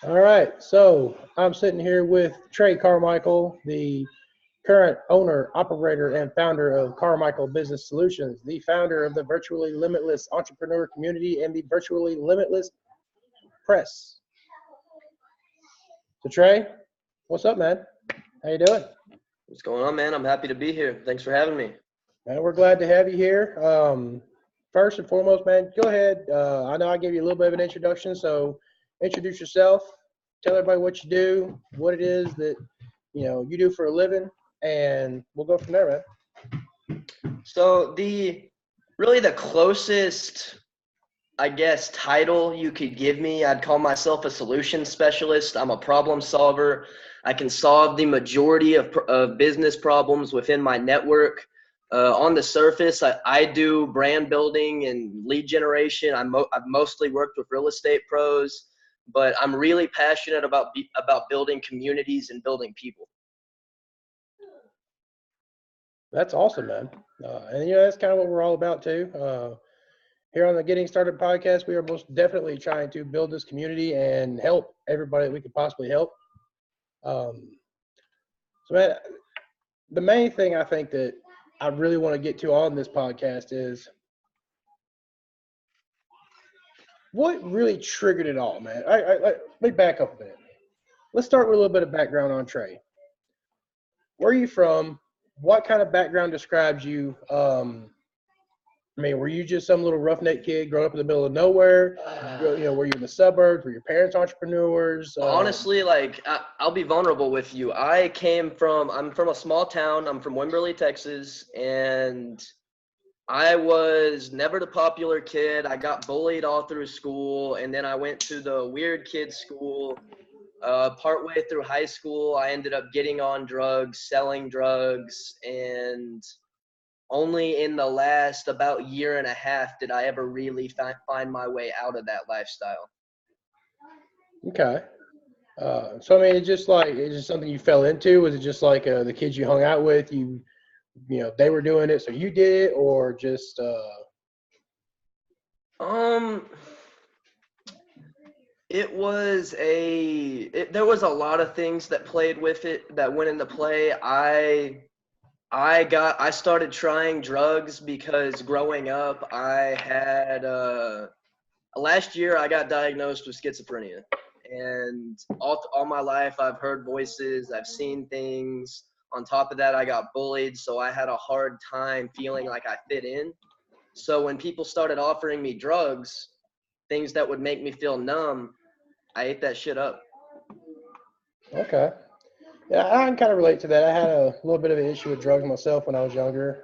All right, so I'm sitting here with Trey Carmichael, the current owner, operator, and founder of Carmichael Business Solutions, the founder of the Virtually Limitless Entrepreneur Community and the Virtually Limitless Press. So Trey, what's up, man? How you doing? What's going on, man? I'm happy to be here. Thanks for having me. Man, we're glad to have you here. First and foremost, man, go ahead. I know I gave you a little bit of an introduction, so introduce yourself. Tell everybody what you do, what it is that you do for a living, and we'll go from there, man. So the closest, I guess, title you could give me, I'd call myself a solution specialist. I'm a problem solver. I can solve the majority of business problems within my network. On the surface, I do brand building and lead generation. I've mostly worked with real estate pros, but I'm really passionate about building communities and building people. That's awesome, man. And that's kind of what we're all about too. Here on the Getting Started podcast, we are most definitely trying to build this community and help everybody that we could possibly help. Um, so, man, the main thing I think that I really want to get to on this podcast is what really triggered it all, man. Let me back up a bit. Let's start with a little bit of background on Trey. Where are you from? What kind of background describes you? I mean, were you just some little roughneck kid growing up in the middle of nowhere? Were you in the suburbs? Were your parents entrepreneurs? Honestly, I'll be vulnerable with you. I'm from a small town. I'm from Wimberley, Texas, and I was never the popular kid. I got bullied all through school, and then I went to the weird kid school. Partway through high school, I ended up getting on drugs, selling drugs, and only in the last about year and a half did I ever really find my way out of that lifestyle. Okay. So I mean, it's just something you fell into. Was it just like the kids you hung out with? They were doing it, so you did it, or just Um, there was a lot of things that played with it that went into play. I started trying drugs because growing up I had last year I got diagnosed with schizophrenia, and all my life I've heard voices, I've seen things. On top of that, I got bullied, so I had a hard time feeling like I fit in. So when people started offering me drugs, things that would make me feel numb, I ate that shit up. okay? Yeah, I can kind of relate to that. I had a little bit of an issue with drugs myself when I was younger.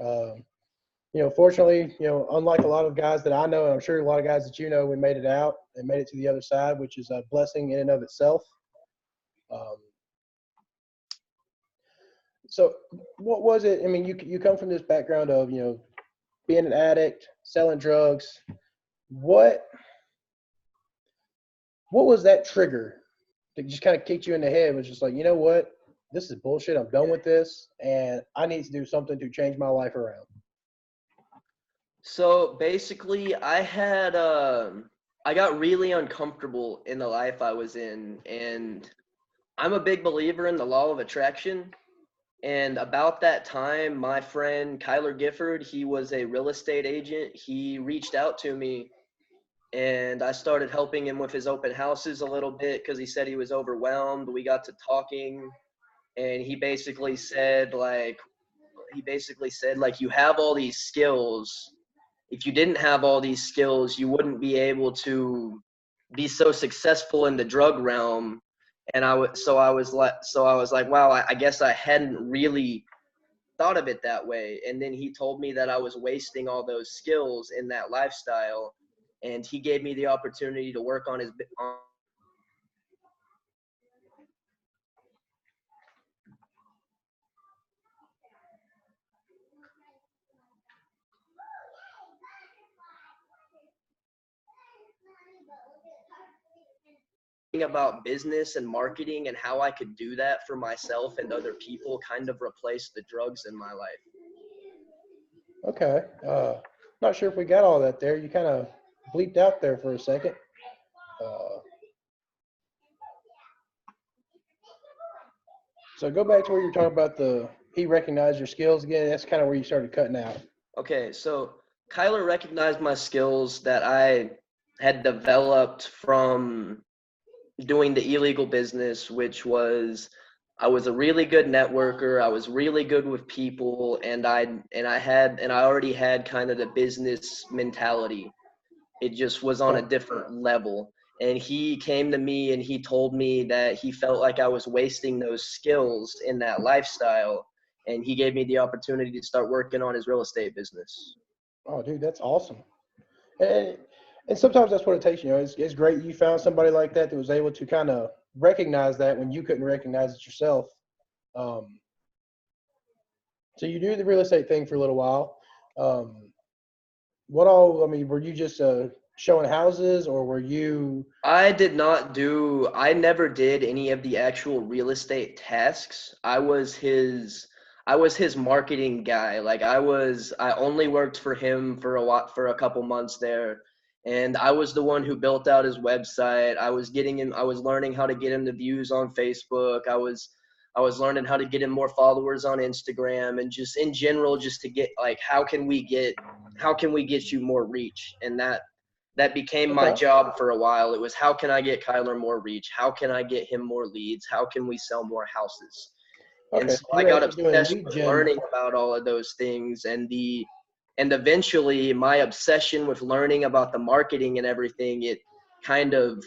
Fortunately, unlike a lot of guys that I know, and I'm sure a lot of guys that you know, we made it out and made it to the other side, which is a blessing in and of itself. Um, so, what was it? I mean, you come from this background of being an addict, selling drugs. What what was that trigger that just kind of kicked you in the head? It was just like, you know what? This is bullshit. I'm done with this, and I need to do something to change my life around. So basically, I got really uncomfortable in the life I was in, and I'm a big believer in the law of attraction. And about that time, my friend Kyler Gifford, he was a real estate agent. He reached out to me, and I started helping him with his open houses a little bit because he said he was overwhelmed. We got to talking, and he basically said, you have all these skills. If you didn't have all these skills, you wouldn't be able to be so successful in the drug realm. And I was like, wow, I guess I hadn't really thought of it that way. And then he told me that I was wasting all those skills in that lifestyle, and he gave me the opportunity to work on his on about business and marketing and how I could do that for myself and other people kind of replaced the drugs in my life. Okay. Not sure if we got all that there. You kind of bleeped out there for a second. Uh, So go back to where you were talking about he recognized your skills again. That's kind of where you started cutting out. Okay, so Kyler recognized my skills that I had developed from doing the illegal business, which was I was a really good networker. I was really good with people, and I already had kind of the business mentality. It just was on a Okay. different level. And he came to me and he told me that he felt like I was wasting those skills in that lifestyle. And he gave me the opportunity to start working on his real estate business. Oh, dude, that's awesome. And and sometimes that's what it takes. It's great you found somebody like that was able to kind of recognize that when you couldn't recognize it yourself. Um, so you do the real estate thing for a little while. Um, what all? I mean, were you just showing houses, or were you? I never did any of the actual real estate tasks. I was his marketing guy. Like I only worked for him for a couple months there. And I was the one who built out his website. I was learning how to get him the views on Facebook. I was learning how to get him more followers on Instagram, and just in general, just to get like how can we get you more reach? And that became my Okay. job for a while. It was, how can I get Kyler more reach? How can I get him more leads? How can we sell more houses? And Okay. so You I were got actually doing obsessed lead with gen. learning about all of those things, and eventually my obsession with learning about the marketing and everything, kind of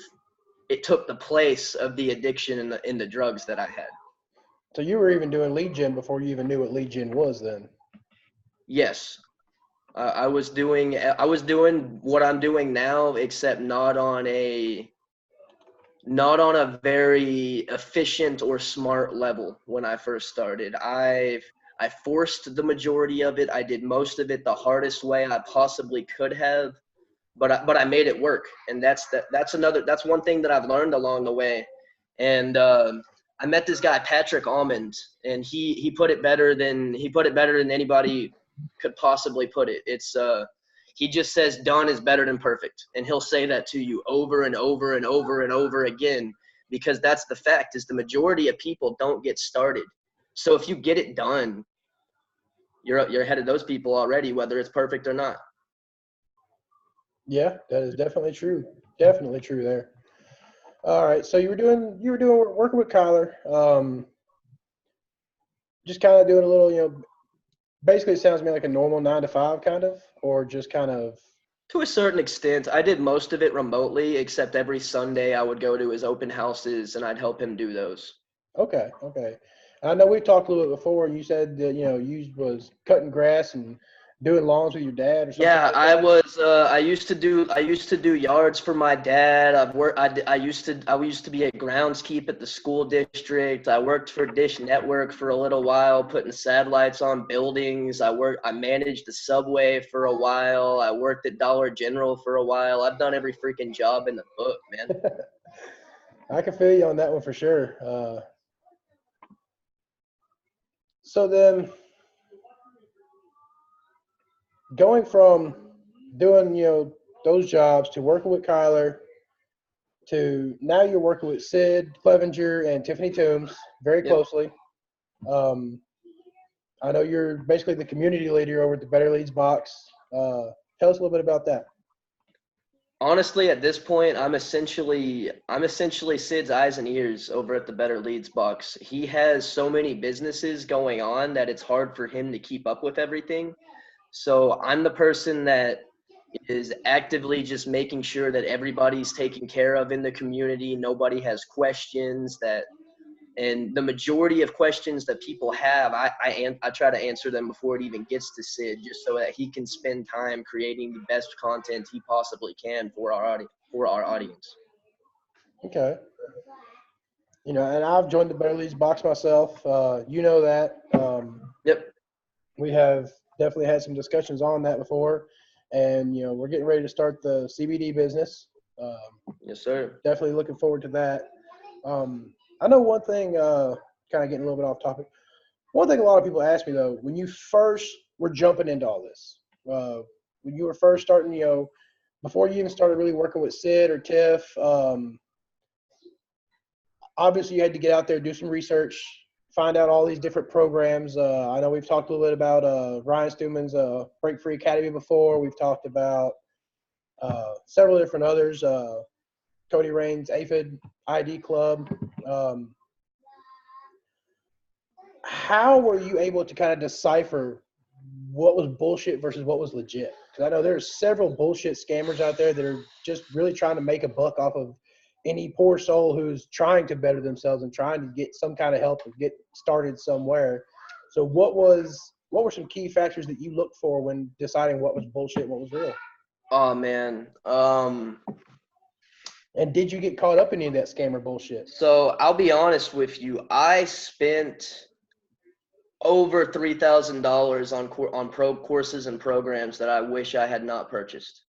it took the place of the addiction in the drugs that I had. So you were even doing lead gen before you even knew what lead gen was then. Yes. I was doing what I'm doing now, except not on a very efficient or smart level when I first started. I forced the majority of it. I did most of it the hardest way I possibly could have, but I made it work. And that's one thing that I've learned along the way. And I met this guy Patrick Almond, and he put it better than anybody could possibly put it. He just says done is better than perfect, and he'll say that to you over and over and over and over again, because that's the fact, is the majority of people don't get started. So if you get it done, you're ahead of those people already, whether it's perfect or not. Yeah, that is definitely true. Definitely true there. All right. So you were doing working with Kyler. Just kind of doing a little, basically it sounds to me like a normal 9 to 5 kind of, or just kind of. To a certain extent, I did most of it remotely, except every Sunday I would go to his open houses and I'd help him do those. Okay. Okay. I know we talked a little bit before, and you said that you was cutting grass and doing lawns with your dad or something Yeah, like I that. was. I used to do yards for my dad. I used to be a groundskeep at the school district. I worked for Dish Network for a little while, putting satellites on buildings. I managed the subway for a while. I worked at Dollar General for a while. I've done every freaking job in the book, man. I can feel you on that one for sure. So then, going from doing those jobs to working with Kyler to now you're working with Sid Clevenger and Tiffany Toombs very Yep. closely. Um, I know you're basically the community leader over at the Better Leads box. Tell us a little bit about that. Honestly, at this point, I'm essentially Sid's eyes and ears over at the Better Leads box. He has so many businesses going on that it's hard for him to keep up with everything. So I'm the person that is actively just making sure that everybody's taken care of in the community. Nobody has questions, and the majority of questions that people have, I try to answer them before it even gets to Sid, just so that he can spend time creating the best content he possibly can for our audience. Okay. And I've joined the Better Leads box myself. You know that. Yep. We have definitely had some discussions on that before, and we're getting ready to start the CBD business. Yes, sir. Definitely looking forward to that. I know one thing, kind of getting a little bit off topic. One thing a lot of people ask me though, when you first were jumping into all this, when you were first starting, before you even started really working with Sid or Tiff, obviously you had to get out there, do some research, find out all these different programs. I know we've talked a little bit about Ryan Stewman's Break Free Academy before. We've talked about several different others. Cody Rain's AFID ID Club. How were you able to kind of decipher what was bullshit versus what was legit? Because I know there's several bullshit scammers out there that are just really trying to make a buck off of any poor soul who's trying to better themselves and trying to get some kind of help or get started somewhere. So what were some key factors that you looked for when deciding what was bullshit and what was real? Oh man. And did you get caught up in any of that scammer bullshit? So I'll be honest with you. I spent over $3,000 on pro courses and programs that I wish I had not purchased.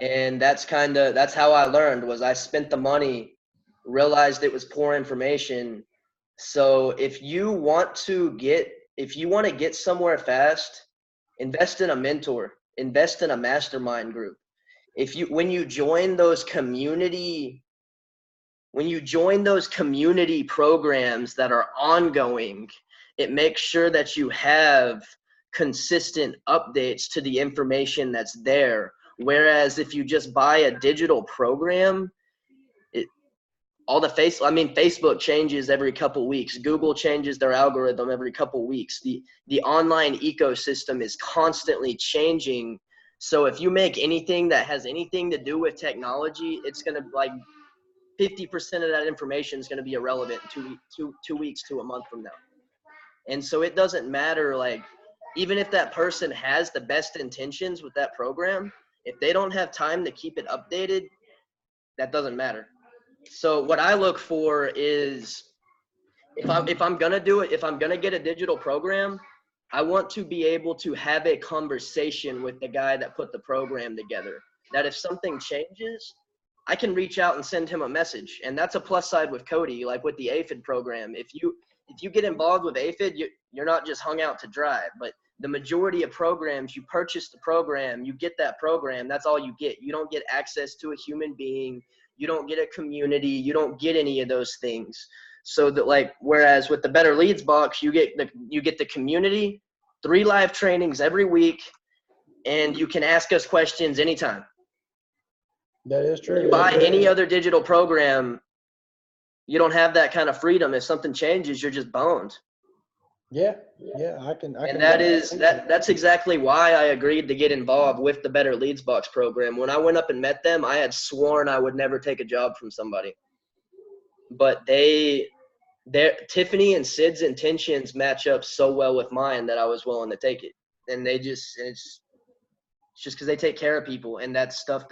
And that's how I learned. Was I spent the money, realized it was poor information. So if you want to get somewhere fast, invest in a mentor, invest in a mastermind group. When you join those community programs that are ongoing, it makes sure that you have consistent updates to the information that's there. Whereas if you just buy a digital program, Facebook changes every couple weeks. Google changes their algorithm every couple weeks. The online ecosystem is constantly changing. So if you make anything that has anything to do with technology, it's going to 50% of that information is going to be irrelevant 2 weeks to a month from now. And so it doesn't matter, even if that person has the best intentions with that program, if they don't have time to keep it updated, that doesn't matter. So what I look for is if I'm going to get a digital program, I want to be able to have a conversation with the guy that put the program together. That if something changes, I can reach out and send him a message. And that's a plus side with Cody, like with the AFID program. If you get involved with AFID, you're not just hung out to dry. But the majority of programs, you purchase the program, you get that program, that's all you get. You don't get access to a human being. You don't get a community. You don't get any of those things. So that whereas with the Better Leads box, you get the community, 3 live trainings every week, and you can ask us questions anytime. That is true. If you buy any other digital program, you don't have that kind of freedom. If something changes, you're just boned. Yeah, I can. And that's exactly why I agreed to get involved with the Better Leads Box program. When I went up and met them, I had sworn I would never take a job from somebody. But Tiffany and Sid's intentions match up so well with mine that I was willing to take it. And it's just because they take care of people, and that's stuff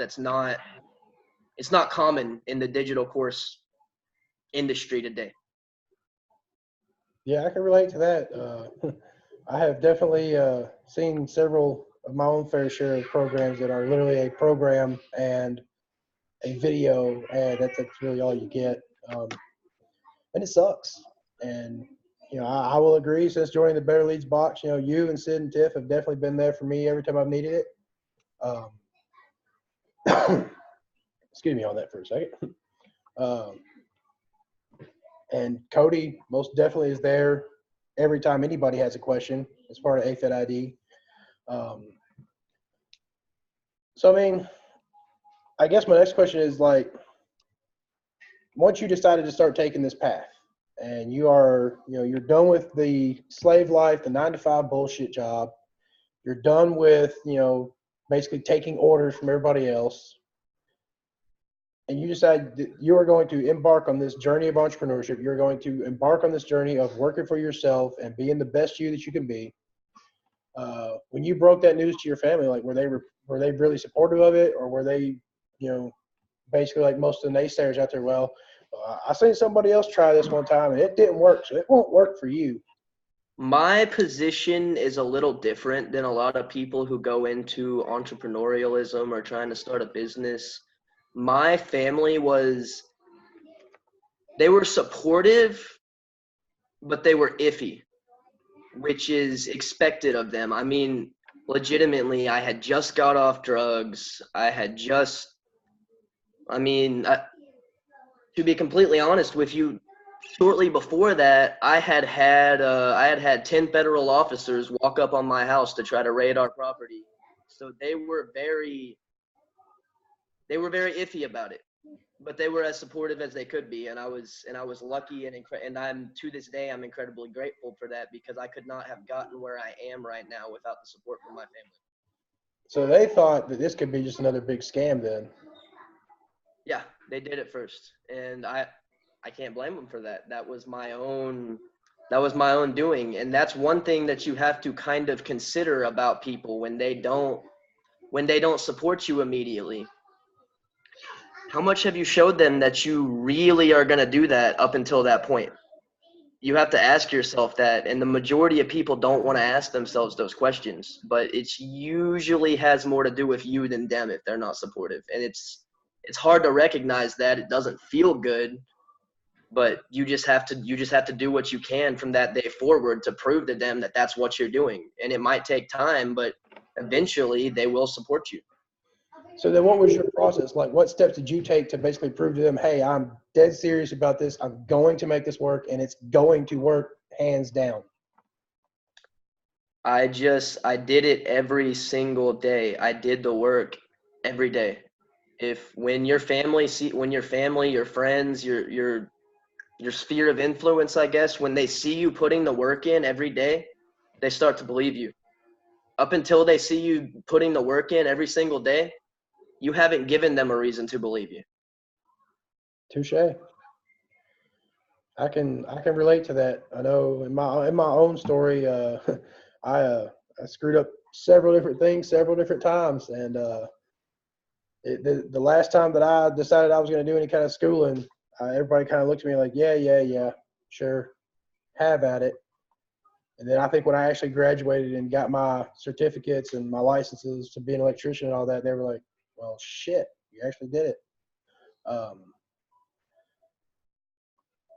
it's not common in the digital course industry today. Yeah, I can relate to that. I have definitely seen several of my own fair share of programs that are literally a program and a video, and that's really all you get. And it sucks. And, I will agree, since joining the Better Leads box, you and Sid and Tiff have definitely been there for me every time I've needed it. Excuse me on that for a second. And Cody most definitely is there every time anybody has a question as part of AFID ID. So, I guess my next question is, once you decided to start taking this path and you're done with the slave life, the 9-to-5 bullshit job, you're done with, basically taking orders from everybody else, and you decide that you are going to embark on this journey of entrepreneurship, you're going to embark on this journey of working for yourself and being the best you that you can be. When you broke that news to your family, were they really supportive of it, or were they, basically like most of the naysayers out there? Well, I seen somebody else try this one time and it didn't work, so it won't work for you. My position is a little different than a lot of people who go into entrepreneurialism or trying to start a business. My family they were supportive, but they were iffy, which is expected of them. Legitimately, I had just got off drugs. To be completely honest with you, Shortly before that, I had 10 federal officers walk up on my house to try to raid our property. So they were very iffy about it, but they were as supportive as they could be, and I was lucky and I'm to this day I'm incredibly grateful for that, because I could not have gotten where I am right now without the support from my family. So they thought that this could be just another big scam then. Yeah, they did it first, and I can't blame them for that. That was my own doing, and that's one thing that you have to kind of consider about people when they don't support you immediately. How much have you showed them that you really are going to do that up until that point? You have to ask yourself that, and the majority of people don't want to ask themselves those questions, but it's usually has more to do with you than them if they're not supportive. And it's hard to recognize that. It doesn't feel good, but you just have to do what you can from that day forward to prove to them that that's what you're doing. And it might take time, but eventually they will support you. So then what was your process? Like, what steps did you take to basically prove to them, hey, I'm dead serious about this. I'm going to make this work, and it's going to work hands down? I did it every single day. I did the work every day. When your family, your friends, your sphere of influence, I guess, when they see you putting the work in every day, they start to believe you. Up until they see you putting the work in every single day, you haven't given them a reason to believe you. Touche. I can relate to that. I know in my own story, I screwed up several different things several different times, and the last time that I decided I was going to do any kind of schooling, everybody kind of looked at me like, yeah, sure, have at it. And then I think when I actually graduated and got my certificates and my licenses to be an electrician and all that, they were like, well, shit, you actually did it.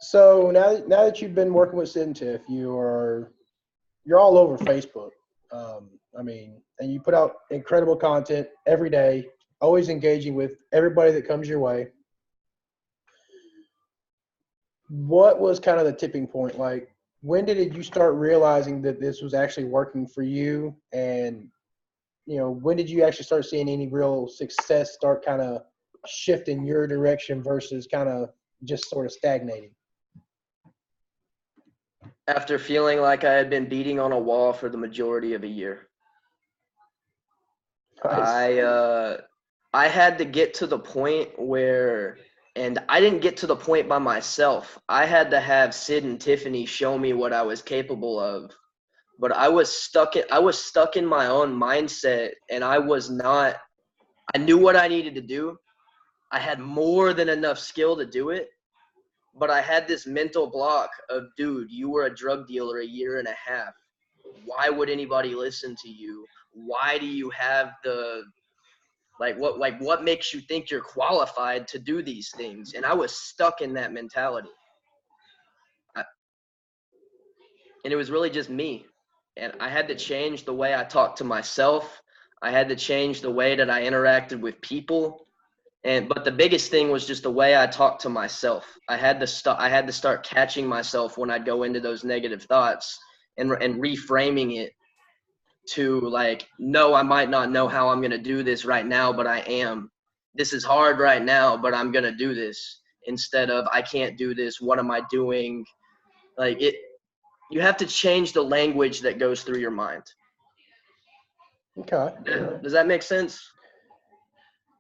So now that you've been working with Sid and Tiff, you're all over Facebook. I mean, and you put out incredible content every day, always engaging with everybody that comes your way. What was kind of the tipping point? Like, when did you start realizing that this was actually working for you? And, when did you actually start seeing any real success start kind of shifting your direction versus kind of just sort of stagnating? After feeling like I had been beating on a wall for the majority of a year. Nice. I had to get to the point where, and I didn't get to the point by myself. I had to have Sid and Tiffany show me what I was capable of. But I was stuck in my own mindset, and I knew what I needed to do. I had more than enough skill to do it, but I had this mental block of, dude, you were a drug dealer a year and a half. Why would anybody listen to you? Why do you have what makes you think you're qualified to do these things? And I was stuck in that mentality. And it was really just me. And I had to change the way I talked to myself. I had to change the way that I interacted with people. But the biggest thing was just the way I talked to myself. I had to start catching myself when I'd go into those negative thoughts and reframing it to like, no, I might not know how I'm going to do this right now, but I am. This is hard right now, but I'm going to do this, instead of I can't do this. What am I doing? You have to change the language that goes through your mind. Okay. Does that make sense?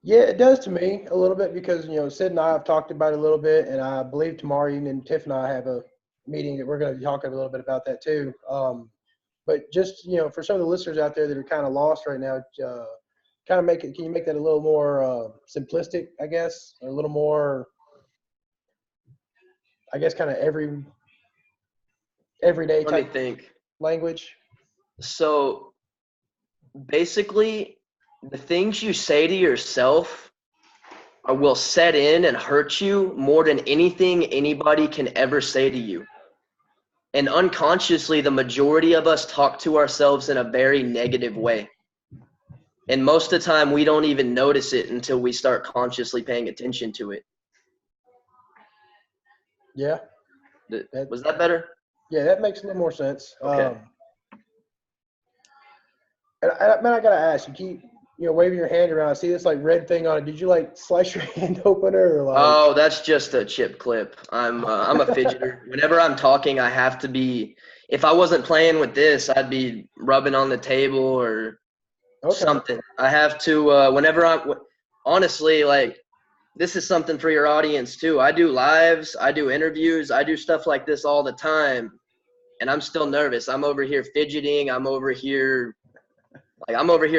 Yeah, it does to me a little bit because, Sid and I have talked about it a little bit, and I believe tomorrow evening Tiff and I have a meeting that we're going to be talking a little bit about that too. But just, for some of the listeners out there that are kind of lost right now, can you make that a little more simplistic, I guess, or a little more, I guess, kind of everyday Let me type think. language? So basically, the things you say to yourself will set in and hurt you more than anything anybody can ever say to you. And unconsciously, the majority of us talk to ourselves in a very negative way. And most of the time, we don't even notice it until we start consciously paying attention to it. Yeah. Was that better? Yeah, that makes a little more sense. Okay. Man, I gotta ask. You keep waving your hand around. I see this like red thing on it. Did you like slice your hand opener or like? Oh, that's just a chip clip. I'm a fidgeter. Whenever I'm talking, I have to be. If I wasn't playing with this, I'd be rubbing on the table or something. I have to. Honestly, like, this is something for your audience too. I do lives, I do interviews, I do stuff like this all the time, and I'm still nervous. I'm over here fidgeting. I'm over here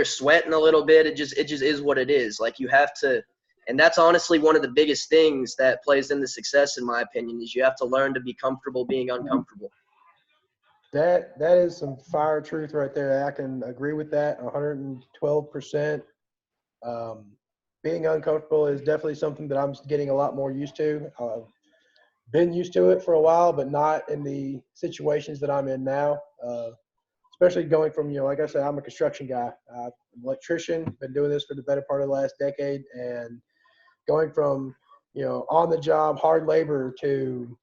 sweating a little bit. It just is what it is. Like, you have to, and that's honestly one of the biggest things that plays into success, in my opinion, is you have to learn to be comfortable being uncomfortable. That is some fire truth right there. I can agree with that 112%. Being uncomfortable is definitely something that I'm getting a lot more used to. Been used to it for a while, but not in the situations that I'm in now. Especially going from, like I said, I'm a construction guy. I'm an electrician, been doing this for the better part of the last decade, and going from, on the job, hard labor to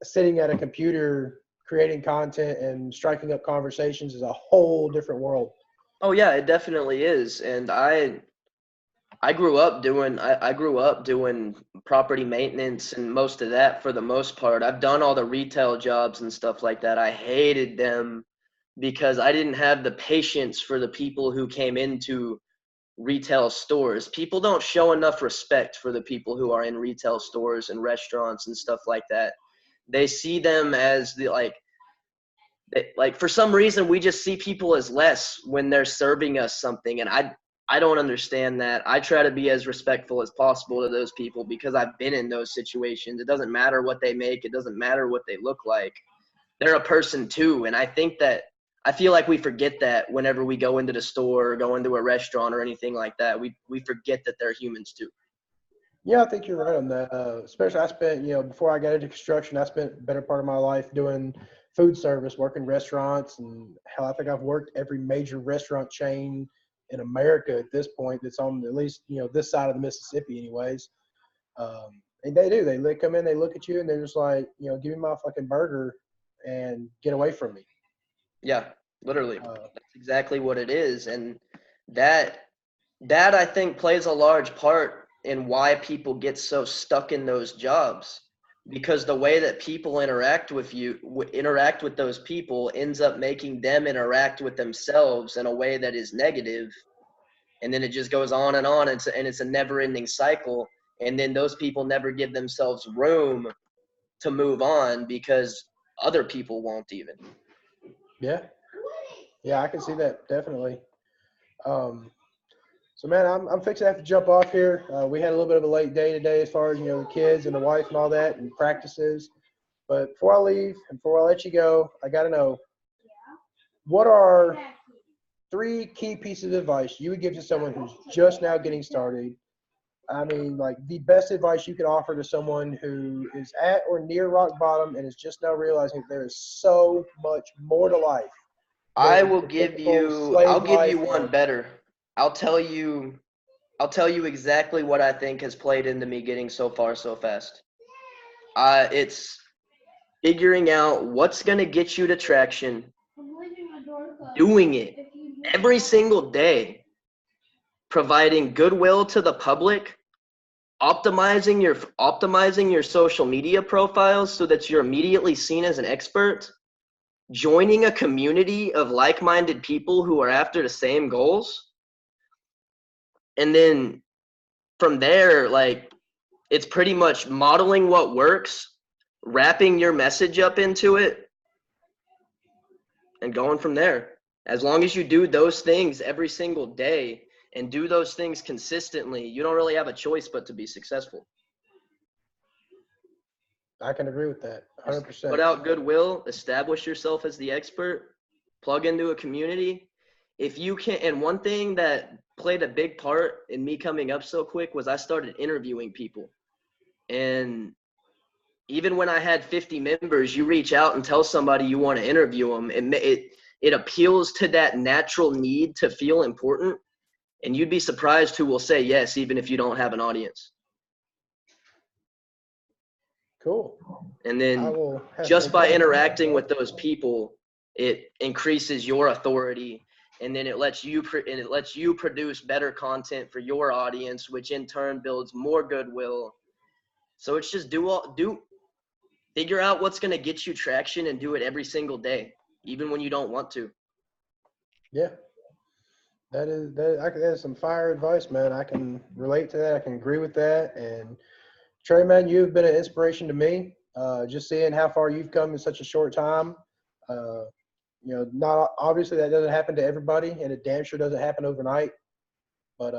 sitting at a computer, creating content and striking up conversations is a whole different world. Oh yeah, it definitely is. And I grew up doing property maintenance and most of that for the most part. I've done all the retail jobs and stuff like that. I hated them because I didn't have the patience for the people who came into retail stores. People don't show enough respect for the people who are in retail stores and restaurants and stuff like that. They see them as like for some reason we just see people as less when they're serving us something, and I don't understand that. I try to be as respectful as possible to those people because I've been in those situations. It doesn't matter what they make. It doesn't matter what they look like. They're a person too. And I feel like we forget that whenever we go into the store or go into a restaurant or anything like that. We forget that they're humans too. Yeah, I think you're right on that. Especially I spent, before I got into construction, I spent a better part of my life doing food service, working restaurants, and hell, I think I've worked every major restaurant chain in America at this point that's on at least, this side of the Mississippi anyways. And they do. They come in, they look at you, and they're just like, give me my fucking burger and get away from me. Yeah, literally. That's exactly what it is. And that I think plays a large part in why people get so stuck in those jobs, because the way that people interact with those people ends up making them interact with themselves in a way that is negative. And then it just goes on and on. And it's a never ending cycle. And then those people never give themselves room to move on because other people won't even. Yeah. Yeah, I can see that definitely. So, man, I'm fixing to have to jump off here. We had a little bit of a late day today as far as, the kids and the wife and all that and practices. But before I leave and before I let you go, I got to know, what are 3 key pieces of advice you would give to someone who's just now getting started? I mean, like the best advice you could offer to someone who is at or near rock bottom and is just now realizing there is so much more to life. I'll give you one better. I'll tell you exactly what I think has played into me getting so far so fast. It's figuring out what's going to get you to traction, doing it every single day, providing goodwill to the public, optimizing your social media profiles so that you're immediately seen as an expert, joining a community of like-minded people who are after the same goals. And then from there, like, it's pretty much modeling what works, wrapping your message up into it, and going from there. As long as you do those things every single day and do those things consistently, you don't really have a choice but to be successful. I can agree with that 100%. Put out goodwill, establish yourself as the expert, plug into a community. If you can, and one thing that played a big part in me coming up so quick was I started interviewing people. And even when I had 50 members, you reach out and tell somebody you want to interview them. It appeals to that natural need to feel important. And you'd be surprised who will say yes, even if you don't have an audience. Cool. And I then will have just some by fun with that, interacting bro. with those people, it increases your authority, and then it lets you produce better content for your audience, which in turn builds more goodwill. So it's just figure out what's going to get you traction and do it every single day, even when you don't want to. Yeah. That is some fire advice, man. I can relate to that. I can agree with that. And Trey, man, you've been an inspiration to me. Just seeing how far you've come in such a short time. Uh, not obviously that doesn't happen to everybody, and it damn sure doesn't happen overnight. But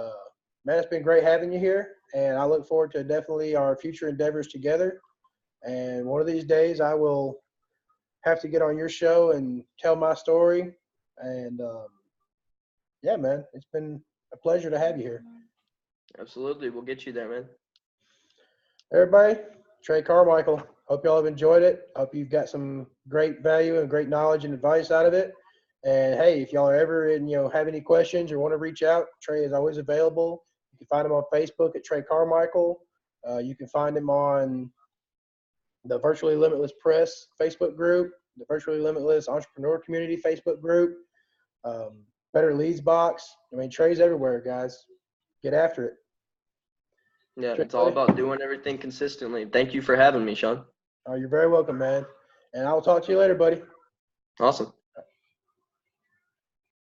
man, it's been great having you here, and I look forward to definitely our future endeavors together. And one of these days, I will have to get on your show and tell my story. And yeah, man, it's been a pleasure to have you here. Absolutely. We'll get you there, man. Everybody, Trey Carmichael. Hope y'all have enjoyed it. Hope you've got some great value and great knowledge and advice out of it. And hey, if y'all are ever have any questions or want to reach out, Trey is always available. You can find him on Facebook at Trey Carmichael. You can find him on the Virtually Limitless Press Facebook group, the Virtually Limitless Entrepreneur Community Facebook group, Better Leads Box. I mean, Trey's everywhere, guys. Get after it. Yeah, Trey, it's all about doing everything consistently. Thank you for having me, Sean. you're very welcome, man. And I'll talk to you later, buddy. Awesome.